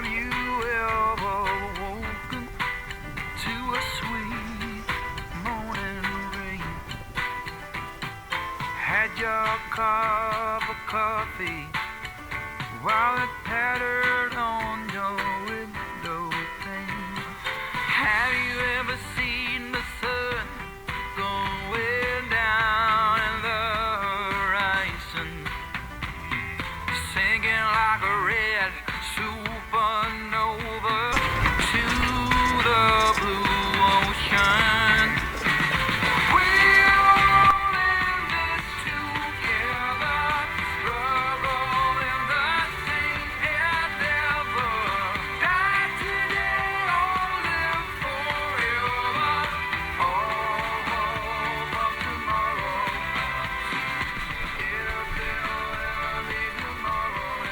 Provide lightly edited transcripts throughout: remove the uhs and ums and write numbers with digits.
Have you ever woken to a sweet morning rain? Had your cup of coffee while it pattered on your window pane? Have you ever seen the sun going down in the horizon, sinking like a red supernova to the blue ocean? We're all in this together, struggle in the same endeavor. Die today or live forever. All hope of tomorrow. If there'll ever be tomorrow,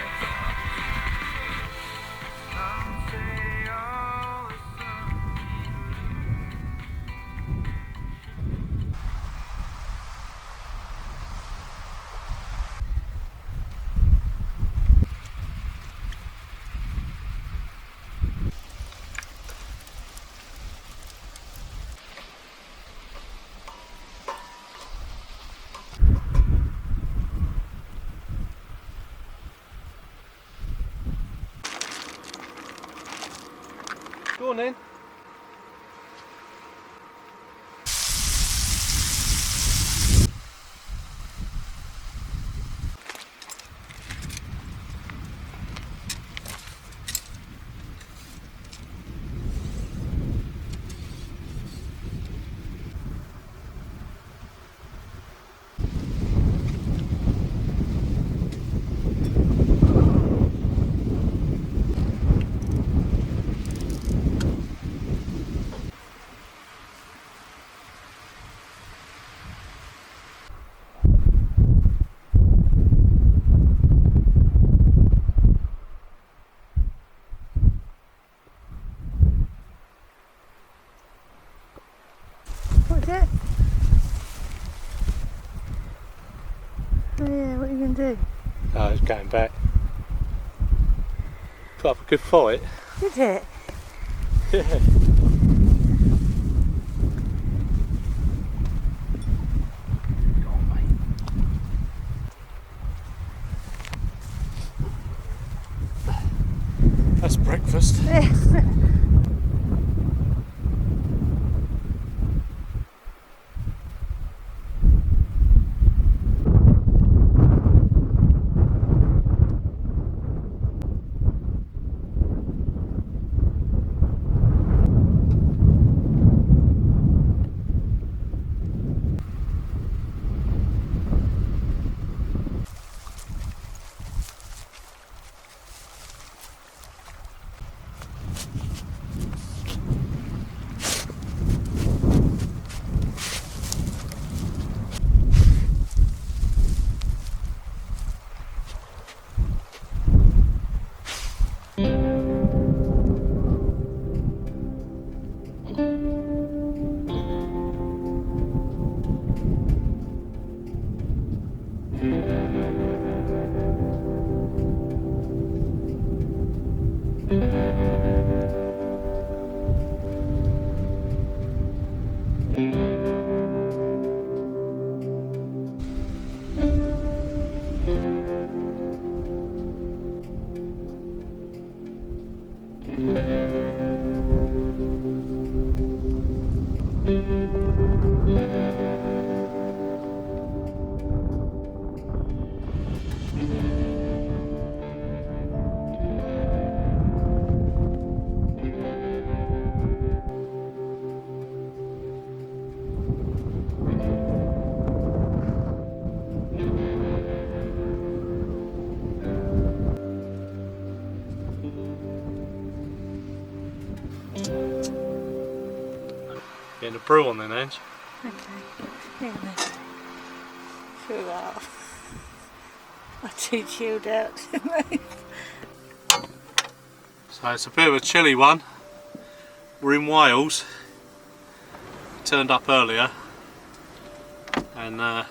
some say all the sun. Go on then. What's it? Oh yeah, what are you going to do? Oh, it's going back. Put up a good fight. Did it? Yeah. Go on, mate. That's breakfast. Getting a brew on then, Ange. Okay. Here then. Chill out. I'm too chilled out to move. So it's a bit of a chilly one. We're in Wales. Turned up earlier and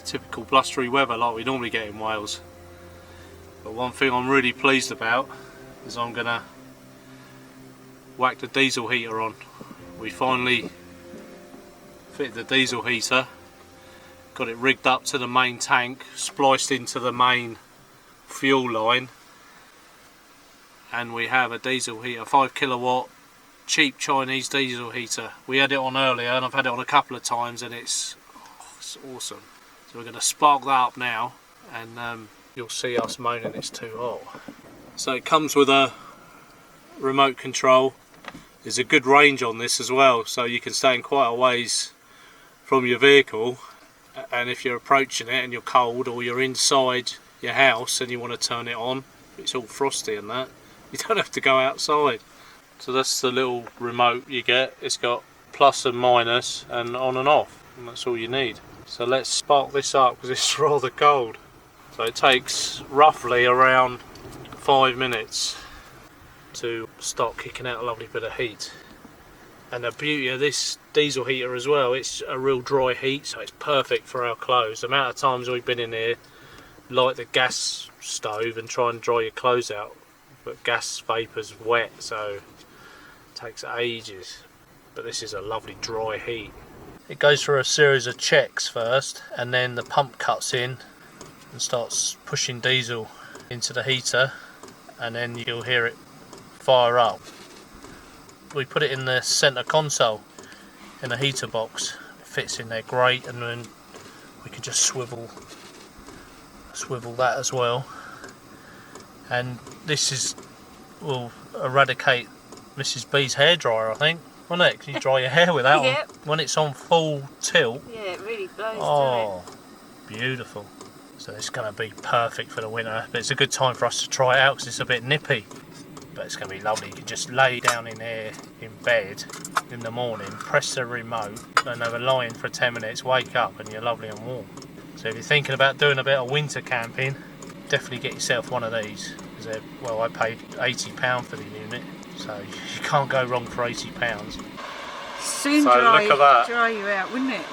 typical blustery weather like we normally get in Wales. But one thing I'm really pleased about is I'm gonna whack the diesel heater on. We finally fitted the diesel heater, got it rigged up to the main tank, spliced into the main fuel line, and we have a diesel heater, 5 kilowatt cheap Chinese diesel heater. We had it on earlier and I've had it on a couple of times and it's awesome. So we're going to spark that up now, and you'll see us moaning it's too hot. So it comes with a remote control. There's a good range on this as well, so you can stand quite a ways from your vehicle, and if you're approaching it and you're cold, or you're inside your house and you want to turn it on, it's all frosty and that, you don't have to go outside. So that's the little remote you get. It's got plus and minus and on and off, and that's all you need. So let's spark this up because it's rather cold. So it takes roughly around 5 minutes to start kicking out a lovely bit of heat. And the beauty of this diesel heater as well, it's a real dry heat, so it's perfect for our clothes. The amount of times we've been in here, light the gas stove and try and dry your clothes out, but gas vapour's wet, so it takes ages. But this is a lovely dry heat. It goes through a series of checks first, and then the pump cuts in and starts pushing diesel into the heater, and then you'll hear it fire up. We put it in the centre console in a heater box. It fits in there great, and then we can just swivel that as well. And this will eradicate Mrs. B's hairdryer, I think, won't it? Can you dry your hair with that Yep. one? When it's on full tilt. Yeah, it really blows, Oh, beautiful. So it's going to be perfect for the winter, but it's a good time for us to try it out because it's a bit nippy. But it's going to be lovely. You can just lay down in here in bed in the morning, press the remote, and have a lie-in for 10 minutes, wake up, and you're lovely and warm. So if you're thinking about doing a bit of winter camping, definitely get yourself one of these. Well, I paid £80 for the unit, so you can't go wrong for £80. Soon So dry, look at that. dry you out, wouldn't it?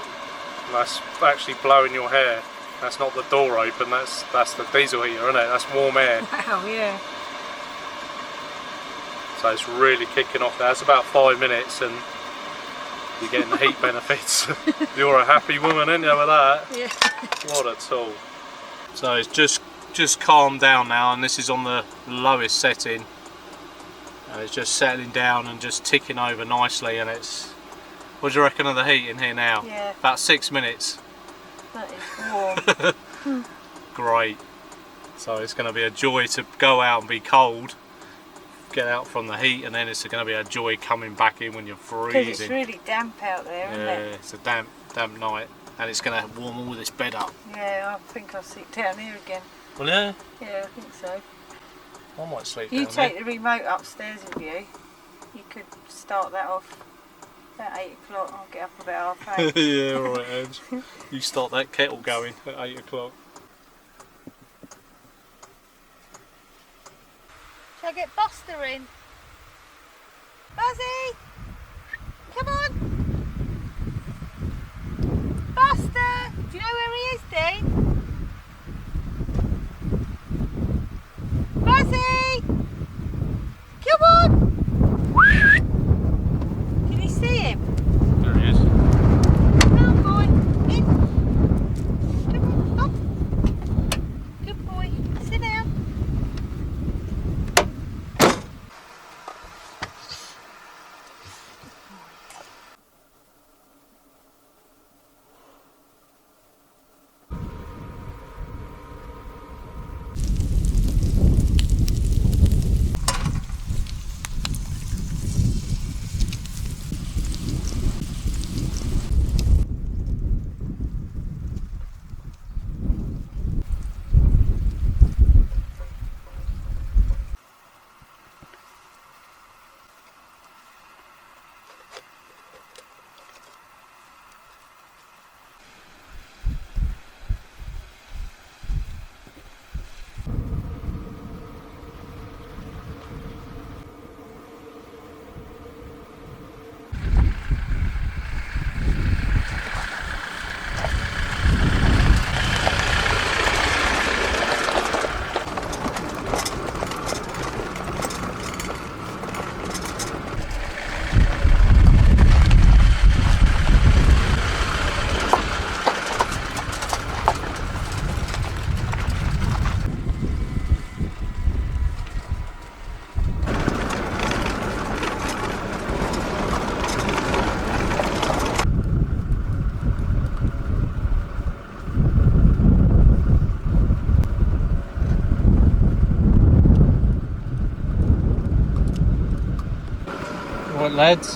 That's actually blowing your hair. That's not the door open, that's the diesel heater, isn't it? That's warm air. Wow, yeah. So it's really kicking off there. That's about 5 minutes and you're getting the heat benefits. You're a happy woman, aren't you, with that? Yeah. What a tool. So it's just calmed down now, and this is on the lowest setting. And it's just settling down and just ticking over nicely, and it's... What do you reckon of the heat in here now? Yeah. About 6 minutes. That is warm. Great. So it's going to be a joy to go out and be cold, get out from the heat, and then it's going to be a joy coming back in when you're freezing. Because it's really damp out there, isn't it? Yeah, it's a damp night, and it's going to warm all this bed up. Yeah, I think I'll sit down here again. Well, yeah, Yeah, I think so. I might sleep You down take here. the remote upstairs with you. You could start that off about 8 o'clock. I'll get up about 8:30. Yeah, alright, Ange. You start that kettle going at 8 o'clock. Shall I get Buster in? Buzzy! Come on! Buster! Do you know where he is, Dean? Buzzy! Come on! Can you see him? There he is. Come on, boy. In. Come on, up. Good boy. Sit down. Right lads,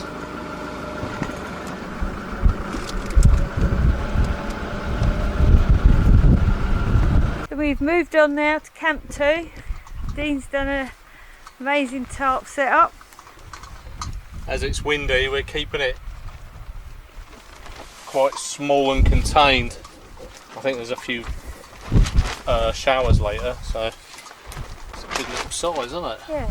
So we've moved on now to Camp 2. Dean's done an amazing tarp setup. as it's windy we're keeping it quite small and contained. I think there's a few showers later, so it's a good little size, isn't it? Yeah.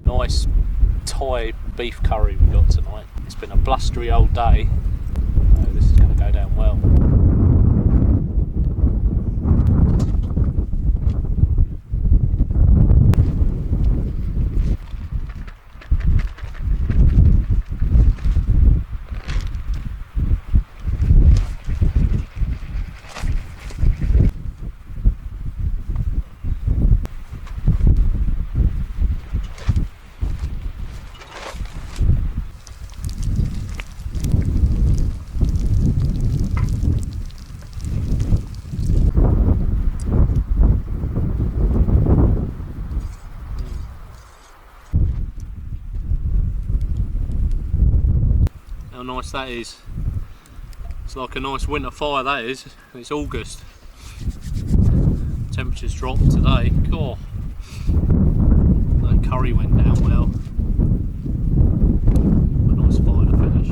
Nice Thai beef curry we got tonight. It's been a blustery old day, so this is going to go down well. How nice that is. It's like a nice winter fire, that is. It's August. Temperatures dropped today. God, that curry went down well. A nice fire to finish.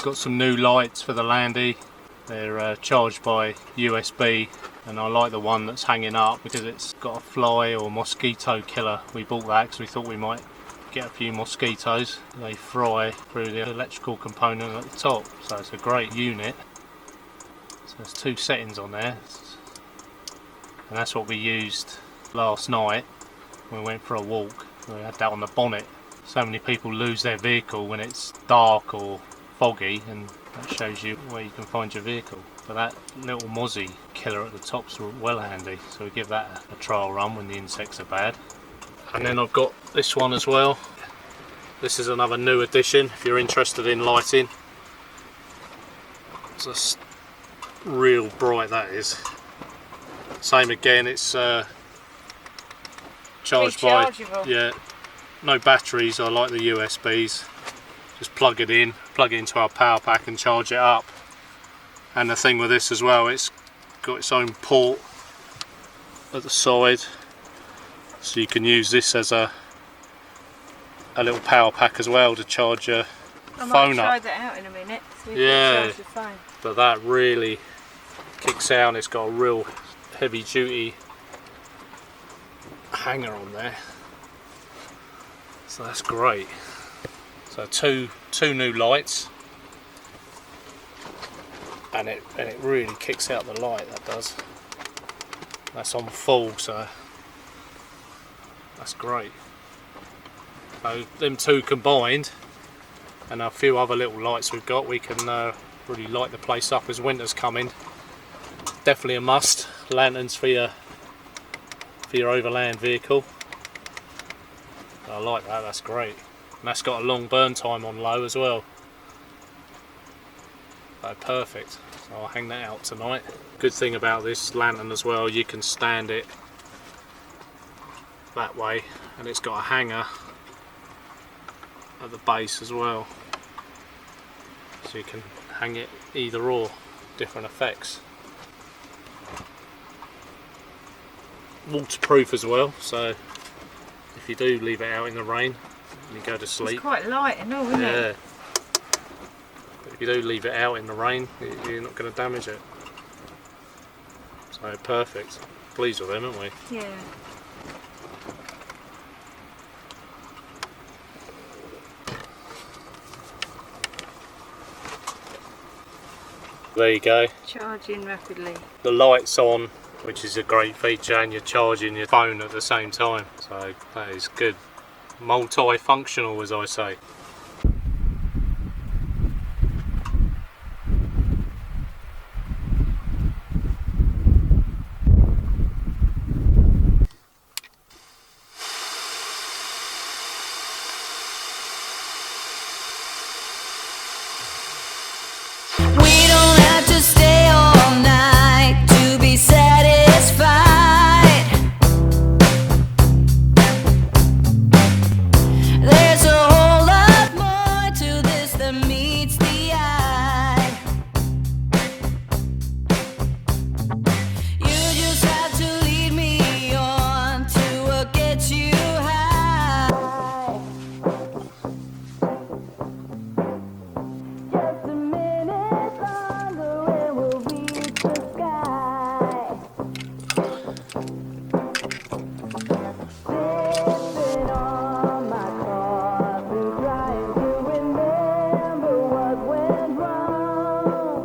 Got some new lights for the Landy. They're charged by USB, and I like the one that's hanging up because it's got a fly or mosquito killer. We bought that because we thought we might get a few mosquitoes. They fry through the electrical component at the top, so it's a great unit. So there's two settings on there, and that's what we used last night when we went for a walk. We had that on the bonnet. So many people lose their vehicle when it's dark or foggy, and that shows you where you can find your vehicle. But that little mozzie killer at the top's well handy, so we give that a trial run when the insects are bad. And then I've got this one as well. This is another new addition if you're interested in lighting. It's just real bright, that is. Same again, it's charged by, yeah, no batteries. I like the USBs. Just plug it into our power pack and charge it up. And the thing with this as well, it's got its own port at the side, so you can use this as a little power pack as well to charge your phone up. I might try that out in a minute. See if Yeah, it charges the phone. but that really kicks out. It's got a real heavy duty hanger on there, so that's great. So two new lights, and it really kicks out the light, that does. That's on full, so that's great. So them two combined and a few other little lights we've got, we can really light the place up as winter's coming. Definitely a must. Lanterns for your overland vehicle. I like that, that's great. And that's got a long burn time on low as well. So perfect. So I'll hang that out tonight. Good thing about this lantern as well, you can stand it that way, and it's got a hanger at the base as well. So you can hang it either or, different effects. Waterproof as well, so if you do leave it out in the rain and you go to sleep, it's quite light and all, isn't it? But if you do leave it out in the rain, you're not going to damage it. So perfect. Pleased with them, aren't we? Yeah. There you go. Charging rapidly. The light's on, which is a great feature, and you're charging your phone at the same time. So that is good. Multi-functional, as I say. We don't have to stay all night to be satisfied. There's a whole lot more to this than meets the eye. You just have to lead me on to what gets you high. Just a minute longer and we'll reach the sky. Sipping on my coffee, trying to remember what went wrong.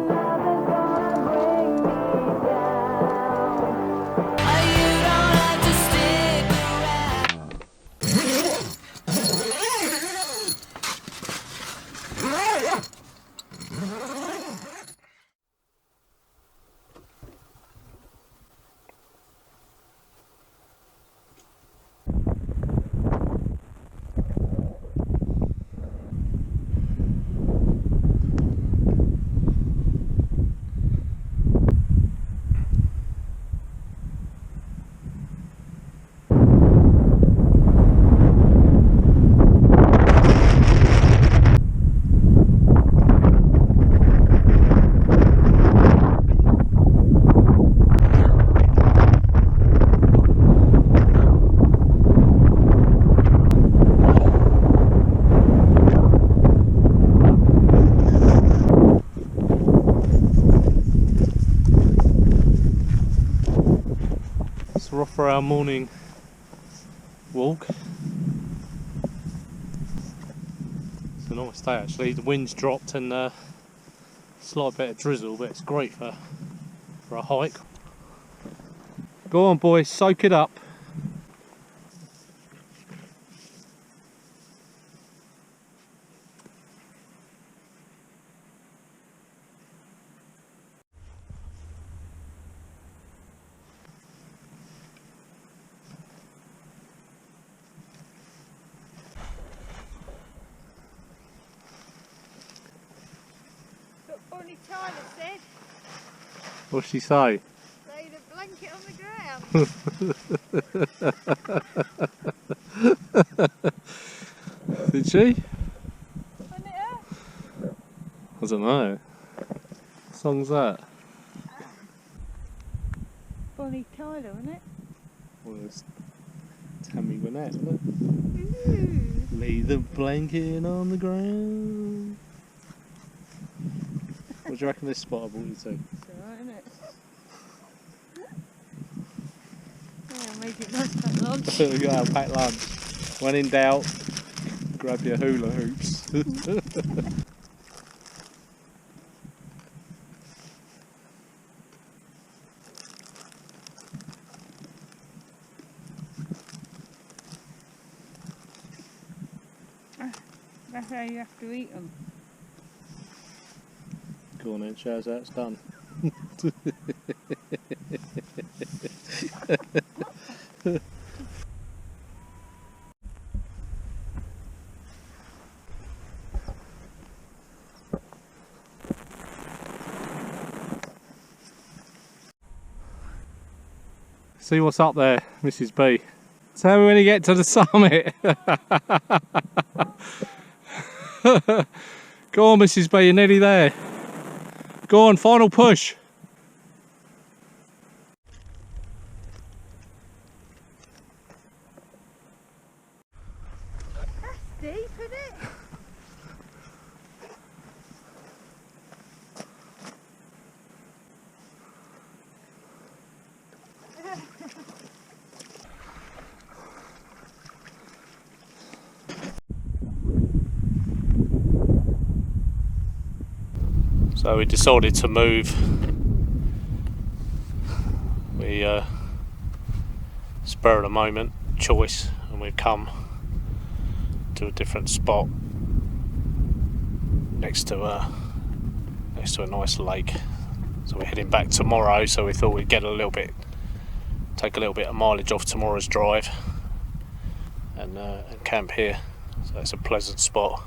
Nothing's gonna bring me down. You don't have to stick around. So we're off for our morning walk. It's a nice day actually. The wind's dropped and slight bit of drizzle, but it's great for a hike. Go on boys, soak it up. Tyler said, What'd she say? lay the blanket on the ground. Did she? Wasn't it her? I don't know. What song's that? Bonnie Tyler, wasn't it? Well, it's Tammy Wynette, isn't it? Ooh. Lay the blanket on the ground. What do you reckon this spot I brought you to? It's alright, isn't it? Yeah, make it nice packed lunch. We got our packed lunch. When in doubt, grab your hula hoops. That's how you have to eat them. Go on then, show us how it's done. See what's up there, Mrs. B. Tell me when you get to the summit. Go on, Mrs. B, you're nearly there. Go on, final push. That's deep, isn't it? So we decided to move. We spur of the moment choice, and we've come to a different spot next to a nice lake. So we're heading back tomorrow. So we thought we'd take a little bit of mileage off tomorrow's drive, and camp here. So it's a pleasant spot.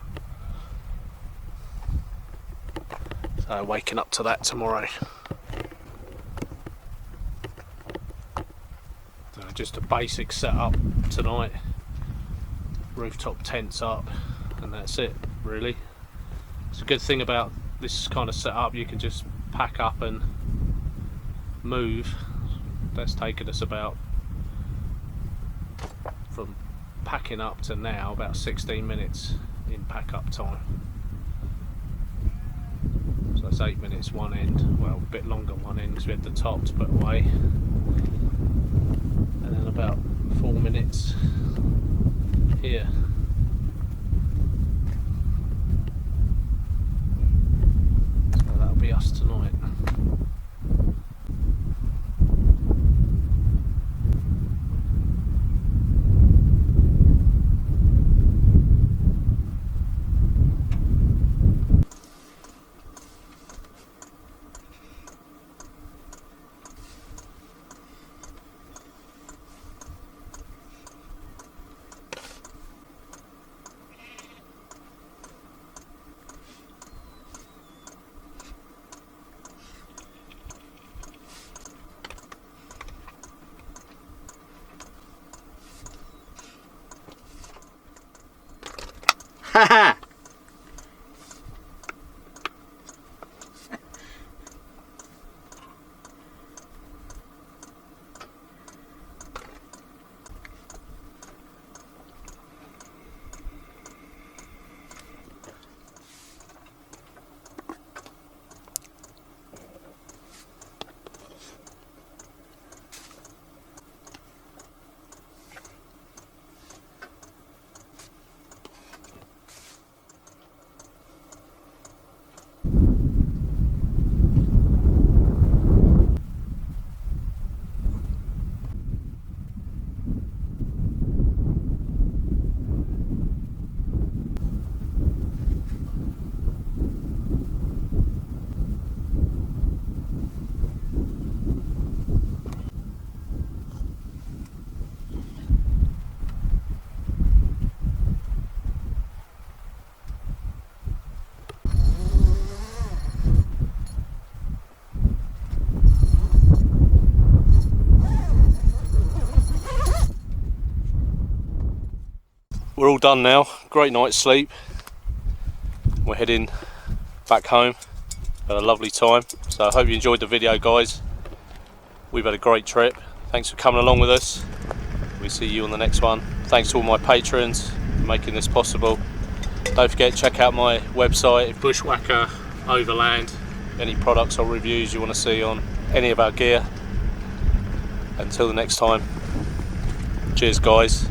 So waking up to that tomorrow. So just a basic setup tonight. Rooftop tents up, and that's it really. It's a good thing about this kind of setup, you can just pack up and move. That's taken us about, from packing up to now, about 16 minutes in pack up time. So that's 8 minutes one end, well a bit longer one end because we had the top to put away, and then about 4 minutes here. So that'll be us tonight. we're all done now. Great night's sleep. We're heading back home. Had a lovely time. So I hope you enjoyed the video, guys. We've had a great trip. Thanks for coming along with us. We'll see you on the next one. Thanks to all my patrons for making this possible. Don't forget to check out my website, Bushwhacker Overland. Any products or reviews you want to see on any of our gear. Until the next time, cheers guys.